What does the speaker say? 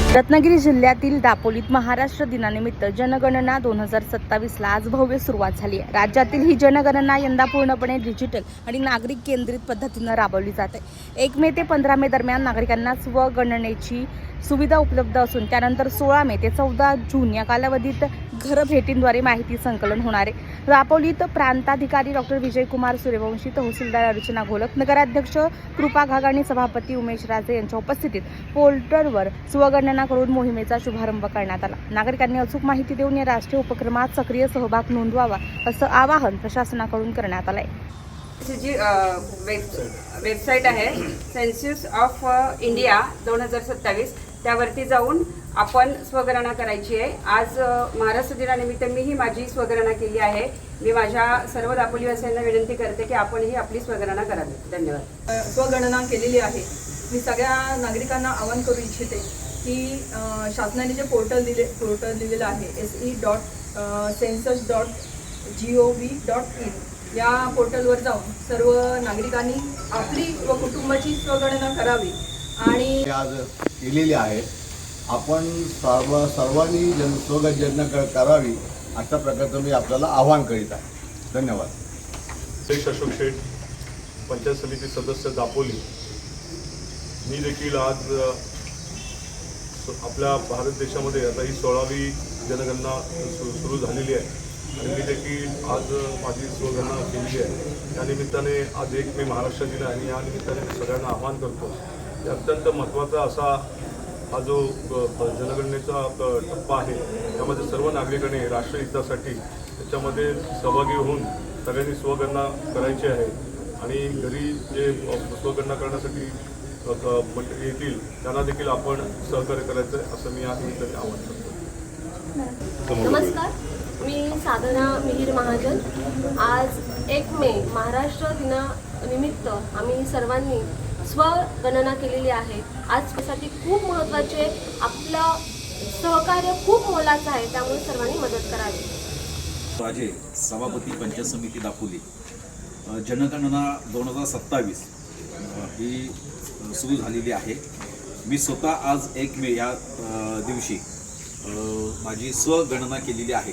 रत्नागिरी जिल्ह्यातील दापोलीत महाराष्ट्र दिनानिमित्त जनगणना 2027ला आज भव्य सुरुवात झाली आहे। राज्यातील ही जनगणना यंदा पूर्णपणे डिजिटल आणि नागरिक केंद्रित पद्धतीने राबवली जाते। 1 मे ते 15 मे दरम्यान नागरिकांना स्वगणनेची सुविधा उपलब्ध असून त्यानंतर 16 मे ते 14 जून या कालावधीत घरभेटींद्वारे माहिती संकलन होणार आहे। दापोलीत प्रांताधिकारी डॉक्टर विजयकुमार सूर्यवंशी, तहसीलदार अर्चना घोलक, नगराध्यक्ष कृपा घाग आणि सभापती उमेश राजे यांच्या उपस्थितीत पोर्टलवर स्वगणना करून मोहिमेचा शुभारंभ करण्यात आला। नागरिकांनी अचूक माहिती देऊन या राष्ट्रीय उपक्रमात सक्रिय सहभाग नोंदवावा असं आवाहन प्रशासनाकडून करण्यात आलं आहे। जी वेबसाईट आहे सेन्सस ऑफ इंडिया 2027 त्यावरती जाऊन आपण स्वगणना करायची आहे। आज महाराष्ट्र दिनानिमित्त मीही माझी स्वगणना केली आहे। मी माझ्या सर्व दापोलीवासियांना विनंती करते की आपणही आपली स्वगणना करावी। धन्यवाद। स्वगणना केलेली आहे। मी सगळ्या नागरिकांना आवाहन करू इच्छिते की शासनाने जे पोर्टल दिलेलं आहे se.census.gov.in या पोर्टलवर जाऊन सर्व नागरिकांनी आपली व कुटुंबाची स्वगणना करावी आणि आज केलेली आहे। आपण सर्वांनी स्वगणना करावी अशा प्रकारचं मी आपल्याला आवाहन करीत आहे। धन्यवाद। अशोक शेठ, पंचायत समिती सदस्य दापोली। मी देखील आज आपल्या भारत देशामध्ये आता ही 16वी जनगणना सुरू झालेली आहे आणि मी देखील आज माझी स्वगणना केलेली आहे। त्यानिमित्ताने आज 1 मे महाराष्ट्र दिन आहे आणि या निमित्ताने मी सगळ्यांना आवाहन करतो की अत्यंत महत्त्वाचा असा हा जो जनगणनेचा टप्पा आहे त्यामध्ये सर्व नागरिकांनी राष्ट्रहितासाठी त्याच्यामध्ये सहभागी होऊन सगळ्यांनी स्वगणना करायची आहे आणि घरी जे स्वगणना करण्यासाठी येतील त्यांना देखील आपण सहकार्य करायचं असं मी या निमित्ताने आवाहन करतो। नमस्कार, मी साधना मिहिर महाजन। आज 1 मे महाराष्ट्र दिनानिमित्त आम्ही सर्वांनी स्वगणना केलेली आहे। आज त्यासाठी खूप महत्त्वाचे आपलं सहकार्य खूप मोलाचं आहे, त्यामुळे सर्वांनी मदत करावी। राजे, सभापती पंचायत समिती दापोली। जनगणना 2027 ही सुरू झालेली आहे। मी स्वतः आज 1 मे या दिवशी माझी स्वगणना केलेली आहे।